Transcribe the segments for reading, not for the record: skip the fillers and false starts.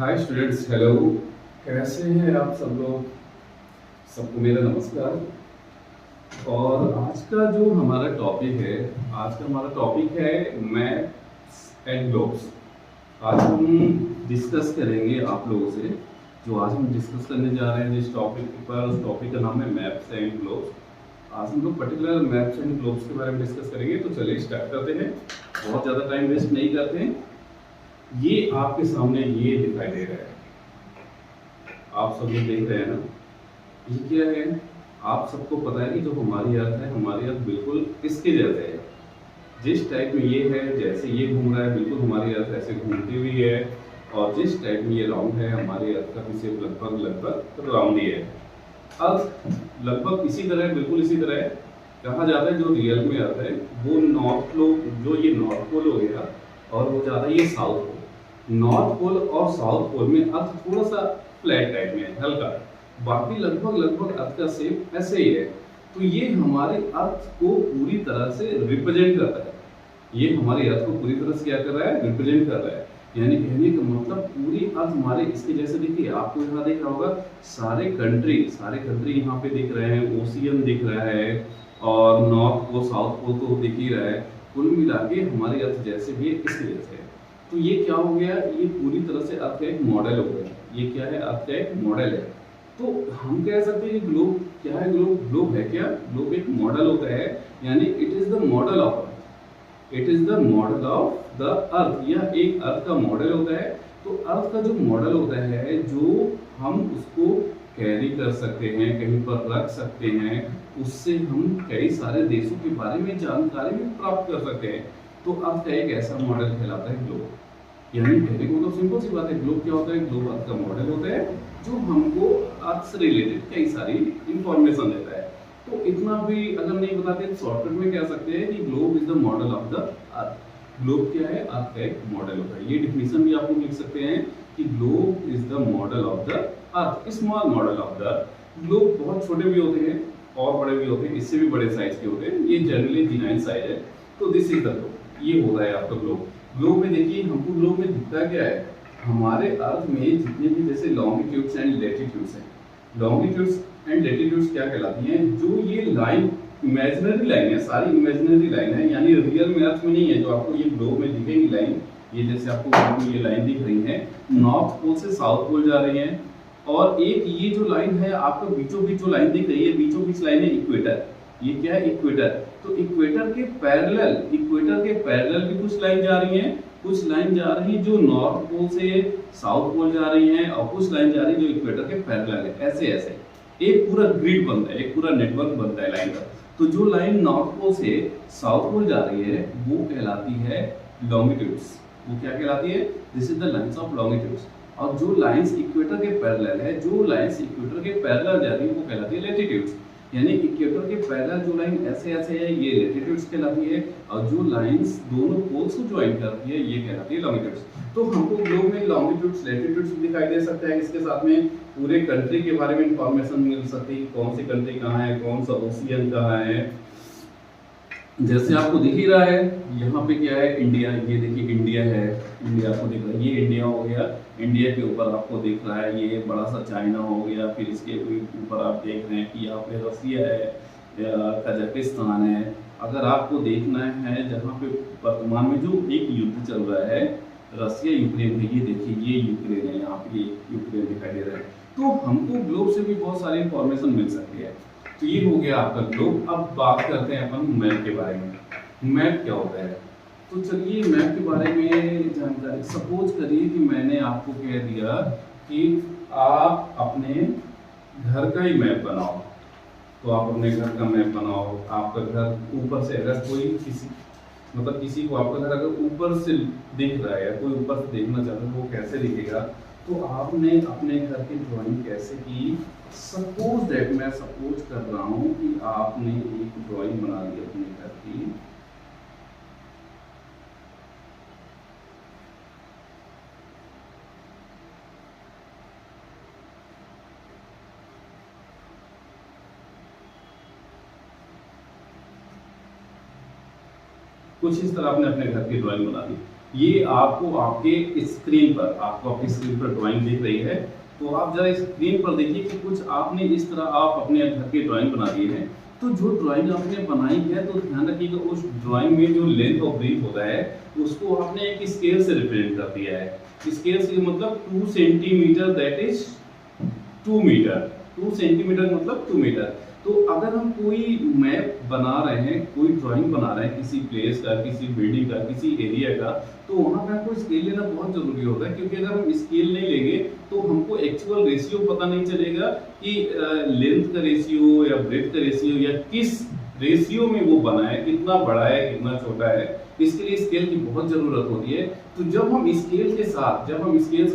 Hi students, hello. कैसे हैं आप सब लोग? सबको मेरा नमस्कार। और आज का जो हमारा टॉपिक है, आज का हमारा टॉपिक है मैप्स एंड ग्लोब्स। आज हम डिस्कस करेंगे आप लोगों से, जो आज हम डिस्कस करने जा रहे हैं जिस टॉपिक पर, उस टॉपिक का नाम है मैप्स एंड ग्लोब्स। आज हम लोग पर्टिकुलर मैप्स एंड ग्लोब्स के बारे में डिस्कस करेंगे। तो चलिए स्टार्ट करते हैं, बहुत ज़्यादा टाइम वेस्ट नहीं करते हैं। ये आपके सामने ये दिखाई दे रहा है, आप सब लोग देख रहे हैं ना, ये क्या है? आप सबको पता है कि जो हमारी अर्थ है, हमारी अर्थ बिल्कुल इसके जैसे है। जिस टाइप में ये है, जैसे ये घूम रहा है, बिल्कुल हमारी अर्थ ऐसे घूमती हुई है। और जिस टाइप में ये राउंड है, हमारी अर्थ का भी शेप लगभग लगभग राउंड ही है। अर्थ लगभग इसी तरह है, बिल्कुल इसी तरह है। कहा जाता है जो रियल में अर्थ है वो नॉर्थ पोल, जो ये नॉर्थ पोल हो गया, और वो ज़्यादा ये साउथ पोल। नॉर्थ पोल और साउथ पोल में अर्थ थोड़ा सा फ्लैट टाइप में है, हल्का। बाकी लगभग लगभग अर्थ का शेप ऐसे ही है। तो ये हमारे अर्थ को पूरी तरह से रिप्रेजेंट करता है। ये हमारी अर्थ को पूरी तरह से क्या कर रहा है? रिप्रेजेंट कर रहा है। यानी कहने का मतलब पूरी अर्थ हमारे इसके जैसे दिखती है। आपको यहाँ देखा होगा सारे कंट्री यहाँ पे दिख रहे हैं, ओशियन दिख रहा है, और नॉर्थ पोल साउथ पोल तो दिख ही रहा है। कुल मिला के हमारी अर्थ जैसे भी है, इसके जैसे है। तो ये क्या हो गया? ये पूरी तरह से अर्थ का एक मॉडल हो गया। ये क्या है? अर्थ का एक मॉडल है। तो हम कह सकते हैं कि ग्लोब क्या है? ग्लोब है क्या? ग्लोब एक मॉडल होता है, यानी it is the model of earth. It is the model of the earth. यह एक अर्थ का मॉडल होता है। तो अर्थ का जो मॉडल होता है, जो हम उसको कैरी कर सकते हैं, कहीं पर रख सकते हैं, उससे हम कई सारे देशों के बारे में जानकारी भी प्राप्त कर सकते हैं। तो अर्थ का एक ऐसा मॉडल कहलाता है ग्लोब। यानी कहने को तो सिंपल सी बात है, ग्लोब क्या होता है? ग्लोब अर्थ का मॉडल होता है, जो हमको अर्थ से रिलेटेड कई सारी इंफॉर्मेशन देता है। तो इतना भी अगर नहीं बताते तो शॉर्टकट में कह सकते हैं कि globe is the model of the earth. Globe क्या है? अर्थ का एक मॉडल होता है। ये डिफिनेशन भी आप लोग लिख सकते हैं कि globe is the model of the earth, small model of the earth. Globe बहुत छोटे भी होते हैं और बड़े भी होते हैं, इससे भी बड़े साइज के होते हैं। ये जनरली डिनाइन साइज है। तो दिस इज द ग्लोब। ये हो रहा है आपका ग्लोब। ग्लोब में देखिए, हमको ग्लोब में दिखता क्या है? हमारे अर्थ में जितने भी जैसे लॉन्गिट्यूड्स एंड लैटिट्यूड्स हैं, लॉन्गिट्यूड्स एंड लैटिट्यूड्स क्या कहलाती हैं? जो ये लाइन इमेजिनरी लाइन है, सारी इमेजिनरी लाइन है, यानी रियल में अर्थ में नहीं है। जो आपको ये ग्लोब में दिखेगी लाइन, ये जैसे आपको ये लाइन दिख रही है, नॉर्थ पोल से साउथ पोल जा रही है। और एक ये जो लाइन है आपको बीचों बीच जो लाइन दिख रही है, बीचों बीच लाइन है इक्वेटर। ये क्या है? इक्वेटर। तो इक्वेटर के पैरेलल भी कुछ लाइन जा रही हैं, कुछ लाइन जा रही है जो नॉर्थ पोल से साउथ पोल जा रही हैं, और कुछ लाइन जा रही है जो इक्वेटर के पैरेलल है। ऐसे ऐसे एक पूरा ग्रिड बनता है, एक पूरा नेटवर्क बनता है लाइन का। तो जो लाइन नॉर्थ पोल से साउथ पोल जा रही है वो कहलाती है लॉन्गिट्यूड्स। वो क्या कहलाती है? This is the lines of longitudes. और जो लाइंस इक्वेटर के पैरेलल है, जो लाइंस इक्वेटर के पैरेलल जा रही है, वो कहलाती है लैटिट्यूड्स। यानी इक्वेटर के पैरेलल जो लाइन ऐसे ऐसे है, ये लैटिट्यूड्स कहलाती है, और जो लाइंस दोनों पोल्स को ज्वाइन करती है, ये कहलाती है लॉन्गिट्यूड्स। तो हमको ग्लोब में लॉन्गिट्यूड्स लैटिट्यूड्स दिखाई दे सकता है। इसके साथ में पूरे कंट्री के बारे में इंफॉर्मेशन मिल सकती है, कौन सी कंट्री कहाँ है, कौन सा ओशियन कहाँ है। जैसे आपको दिख ही रहा है, यहाँ पे क्या है? इंडिया। ये देखिए इंडिया है, इंडिया आपको दिख रहा है, ये इंडिया हो गया। इंडिया के ऊपर आपको दिख रहा है ये बड़ा सा चाइना हो गया। फिर इसके ऊपर आप देख रहे हैं कि यहाँ पे रसिया है, कजाकिस्तान है। अगर आपको देखना है जहाँ पे वर्तमान में जो एक युद्ध चल रहा है, रसिया यूक्रेन में, ये देखिए ये यूक्रेन है, यहाँ पे यूक्रेन दिखाई दे रहा है। तो हमको ग्लोब से भी बहुत सारी इंफॉर्मेशन मिल सकती है। तो ये हो गया आपका ग्लोब। अब बात करते हैं अपन मैप के बारे में। मैप क्या होता है? तो चलिए मैप के बारे में जानकारी। सपोज करिए कि मैंने आपको कह दिया कि आप अपने घर का ही मैप बनाओ। तो आप अपने घर का मैप बनाओ। आपका घर ऊपर से, अगर कोई किसी को आपका घर अगर ऊपर से दिख रहा है, या कोई ऊपर से देखना चाहता है, तो वो कैसे दिखेगा? तो आपने अपने घर की ड्राइंग कैसे की? सपोज दैट मैं सपोज कर रहा हूँ कि आपने एक ड्राइंग बना ली अपने घर की। कुछ इस तरह आपने अपने घर की ड्राइंग बना दी। ये आपको आपके स्क्रीन पर, आपको अपनी स्क्रीन पर ड्राइंग दिख रही है, तो आप जरा स्क्रीन पर देखिए कि कुछ आपने इस तरह आप अपने घर की ड्राइंग बना दी है। तो जो ड्राइंग आपने बनाई है तो ध्यान रखिएगा उस ड्राइंग में जो लेंथ और ब्रीथ होता है उसको आपने एक स्केल से रिप्रेजेंट कर दिया है। स्केल से मतलब 2 centimetre that is 2 metre, 2 centimetre मतलब 2 मीटर। तो अगर हम कोई मैप बना रहे हैं, कोई ड्राइंग बना रहे हैं किसी प्लेस का, किसी बिल्डिंग का, किसी एरिया का, तो वहाँ पे हमको स्केल लेना बहुत जरूरी होता है, क्योंकि अगर हम स्केल नहीं लेंगे तो हमको एक्चुअल रेशियो पता नहीं चलेगा कि लेंथ का रेशियो या ब्रेथ का रेशियो या किस रेशियो में वो बना है, कितना बड़ा है कितना छोटा है। इसके लिए स्केल की बहुत जरूरत होती है। तो जब हम स्केल्स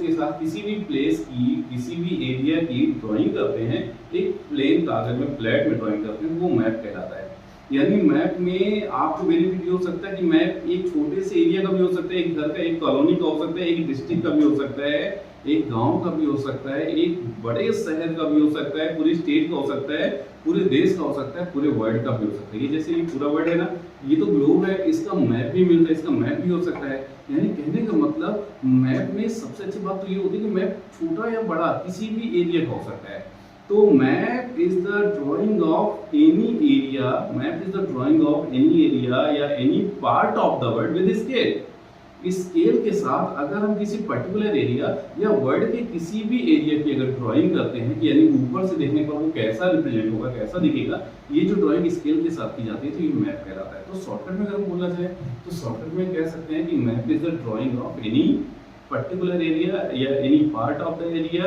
के साथ किसी भी प्लेस की, किसी भी एरिया की ड्राइंग करते हैं, एक प्लेन कागज में फ्लैट में ड्राइंग करते हैं, वो मैप कहलाता है। यानी मैप में आपको बेनिफिट ये हो सकता है कि मैप एक छोटे से एरिया का भी हो सकता है, एक घर का, एक कॉलोनी का हो सकता है, एक डिस्ट्रिक्ट का भी हो सकता है, एक गांव का भी हो सकता है, एक बड़े शहर का भी हो सकता है, पूरी स्टेट का हो सकता है, पूरे देश का हो सकता है, पूरे वर्ल्ड का भी हो सकता है। ये जैसे ये पूरा वर्ल्ड है ना, ये तो ग्लोब है, इसका मैप भी मिलता है, इसका मैप भी हो सकता है। यानी कहने का मतलब मैप में सबसे अच्छी बात तो ये होती है कि मैप छोटा या बड़ा किसी भी एरिया का हो सकता है। तो map is the drawing of any area, map is the drawing of any area या any part of the world with scale. इस स्केल के साथ अगर हम किसी पर्टिकुलर एरिया या वर्ल्ड के किसी भी एरिया की अगर ड्राइंग करते हैं कि यानी ऊपर से देखने पर वो कैसा रिप्रेजेंट होगा, कैसा दिखेगा, ये जो ड्राइंग स्केल के साथ की जाती है तो ये मैप कहलाता है। तो शॉर्टकट में अगर बोला जाए तो शॉर्टकट में कह सकते हैं कि map is the drawing of any particular area या any part of the area,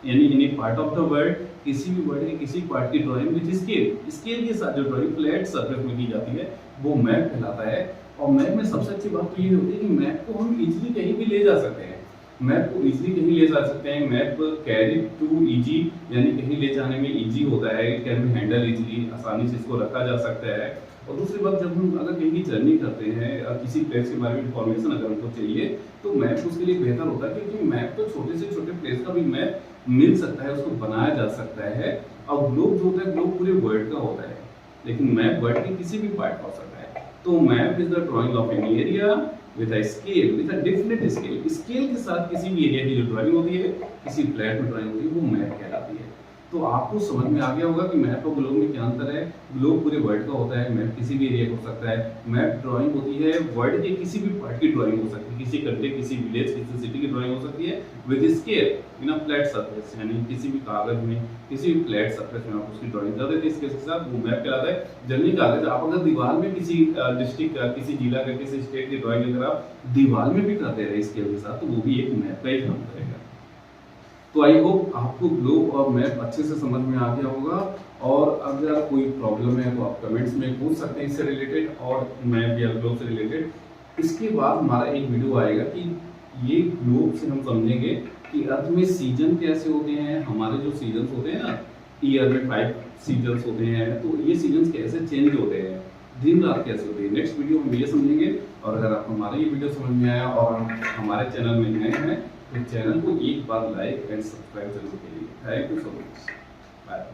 यानी any part of the world, किसी भी वर्ल्ड के किसी पार्ट की ड्राइंग विद स्केल। स्केल के साथ जो ड्राइंग फ्लैट सरफेस में की जाती है वो मैप कहलाता है। और मैप में सबसे अच्छी बात तो ये होती है कि मैप को हम इजीली कहीं भी ले जा सकते हैं, मैप को इजीली कहीं ले जा सकते हैं। मैप कैरी टू इजी, यानी कहीं ले जाने में इजी होता है, it can be handle easily, आसानी से इसको रखा जा सकता है। और दूसरी बात, जब हम अगर कहीं की जर्नी करते हैं या किसी प्लेस के बारे में इंफॉर्मेशन अगर हमको चाहिए तो मैप उसके लिए बेहतर होता है, क्योंकि मैप तो छोटे से छोटे प्लेस का भी मैप मिल सकता है, उसको बनाया जा सकता है। और ग्लोब जो होता है, ग्लोब पूरे वर्ल्ड का होता है, लेकिन मैप वर्ल्ड के किसी भी पार्ट का हो सकता है। तो map is the drawing of any area with a scale, with a different scale. Scale के साथ किसी भी एरिया की जो ड्राइंग होती है, किसी फ्लैट में ड्राइंग होती है, वो मैप कहलाती है। तो आपको समझ में आ गया होगा कि मैप और ग्लोब में क्या अंतर है। ग्लोब पूरे वर्ल्ड का होता है, मैप किसी भी एरिया का हो सकता है। मैप ड्राइंग होती है वर्ल्ड के किसी भी पार्ट की ड्राइंग हो सकती है, किसी कंट्री, किसी विलेज, किसी सिटी की ड्राइंग हो सकती है with scale in a flat surface, यानी किसी भी कागज में, किसी भी फ्लैट सरफेस में आप उसकी ड्राइंग कर देते हैं। इसके साथ वो मैप कहलाता है। जनरली कागज आप अगर दीवार में किसी डिस्ट्रिक्ट का, किसी जिला का, किसी स्टेट की ड्राइंग अगर आप दीवार में भी करते रहे स्केल के साथ, तो वो भी एक मैप का ही काम करेगा। तो आई होप आपको ग्लोब और मैप अच्छे से समझ में आ गया होगा। और अगर कोई प्रॉब्लम है तो आप कमेंट्स में पूछ सकते हैं इससे रिलेटेड, और मैप या ग्लोब से रिलेटेड। इसके बाद हमारा एक वीडियो आएगा कि ये ग्लोब से हम समझेंगे कि अर्थ में सीजन कैसे होते हैं। हमारे जो सीजन्स होते हैं ना, ईयर में 5 सीजन्स होते हैं, तो ये सीजन्स कैसे चेंज होते हैं, दिन रात कैसे होती है। नेक्स्ट वीडियो में ये समझेंगे। और अगर आप हमारा ये वीडियो समझ में आया और हमारे चैनल में नए हैं तो चैनल को एक बार लाइक एंड सब्सक्राइब जरूर करिए। Thank you so much, bye.